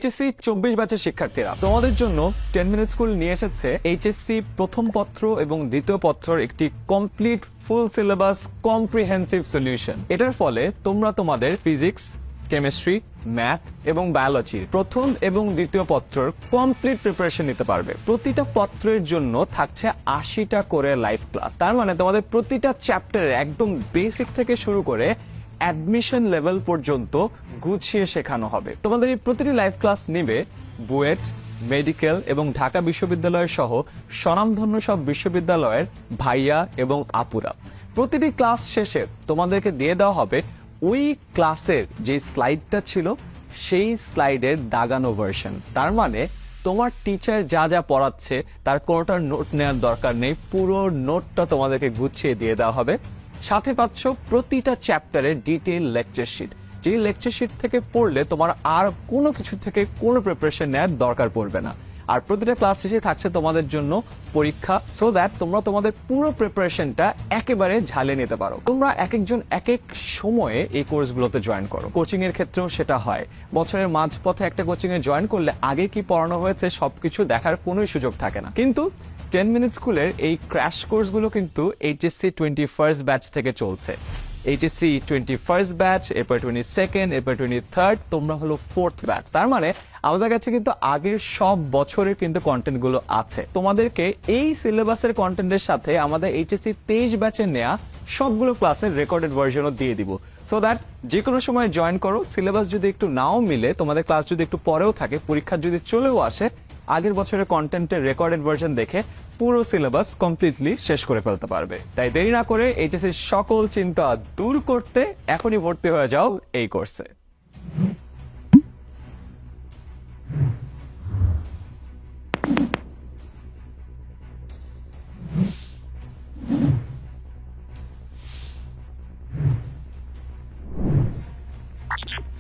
HSC 24 ব্যাচের শিক্ষার্থীরা, তোমাদের জন্য 10 মিনিট স্কুল নিয়ে এসেছে এইচএসসি প্রথম পত্র এবং দ্বিতীয় পত্রের একটি complete full syllabus comprehensive solution. এটার ফলে তোমরা তোমাদের ফিজিক্স, কেমিস্ট্রি, ম্যাথ এবং বায়োলজির প্রথম এবং দ্বিতীয় পত্রের কমপ্লিট প্রিপারেশন নিতে পারবে। প্রতিটা পত্রের জন্য থাকছে 80টা করে লাইভ ক্লাস। তার মানে তোমাদের প্রতিটা চ্যাপ্টারে একদম বেসিক থেকে শুরু করে অ্যাডমিশন লেভেল পর্যন্ত গুছিয়ে শেখানো হবে। তোমাদের এই প্রতিটি লাইভ ক্লাস নিবে বুয়েট, মেডিকেল এবং ঢাকা বিশ্ববিদ্যালয় সহ স্বনামধন্য সব বিশ্ববিদ্যালয়ের ভাইয়া এবং আপুরা। প্রতিটি ক্লাস শেষে তোমাদেরকে দিয়ে দেওয়া হবে ওই ক্লাসের যে স্লাইডটা ছিল সেই স্লাইডের দাগানো ভার্সন। তার মানে তোমার টিচার যা যা পড়াচ্ছে তার কোনোটার নোট নেওয়ার দরকার নেই, পুরো নোটটা তোমাদেরকে গুছিয়ে দিয়ে দেওয়া হবে। সাথে পাচ্ছ প্রতিটা চ্যাপ্টারের ডিটেইল লেকচার শিট, যে লেকচার শিট থেকে পড়লে তোমার আর কোনো কিছু থেকে কোনো প্রিপারেশন নেওয়ার দরকার পড়বে না। আর প্রতিটা ক্লাস শেষে থাকছে তোমাদের জন্য পরীক্ষা, সো দ্যাট তোমরা তোমাদের পুরো প্রিপারেশনটা একেবারে ঝালিয়ে নিতে পারো। তোমরা এক একজন এক এক সময়ে এই কোর্সগুলোতে জয়েন করো। কোচিং এর ক্ষেত্রেও সেটা হয়। বছরের মাঝপথে একটা কোচিং এ জয়েন করলে আগে কি পড়ানো হয়েছে সবকিছু দেখার কোনো সুযোগ থাকে না। কিন্তু 10 মিনিট স্কুলের এই ক্র্যাশ কোর্সগুলো কিন্তু এইচএসসি 21st ব্যাচ থেকে চলছে। এইচএসসি 21st ব্যাচ, এরপর 22nd, এরপর 23rd, তোমরা হলো 4th ব্যাচ। তার মানে আমাদের কাছে কিন্তু আগের সব বছরের কিন্তু কন্টেন্ট গুলো আছে। তোমাদেরকে এই সিলেবাসের কন্টেন্টের সাথে আমাদের এইচএসসি 23 ব্যাচে নেওয়া সবগুলো ক্লাসের রেকর্ডেড ভার্সনও দিয়ে দিব, সো দ্যাট যে কোনো সময় জয়েন করো। সিলেবাস যদি একটু নাও মিলে, তোমাদের ক্লাস যদি একটু পরেও থাকে, পরীক্ষা যদি চলেও আসে, আগের বছরের কন্টেন্টের রেকর্ডেড ভার্সন দেখে পুরো সিলেবাস কমপ্লিটলি শেষ করে ফেলতে পারবে। তাই দেরি না করে এইচএসসির সকল চিন্তা দূর করতে এখনই ভর্তি হয়ে যাও এই কোর্সে। Question.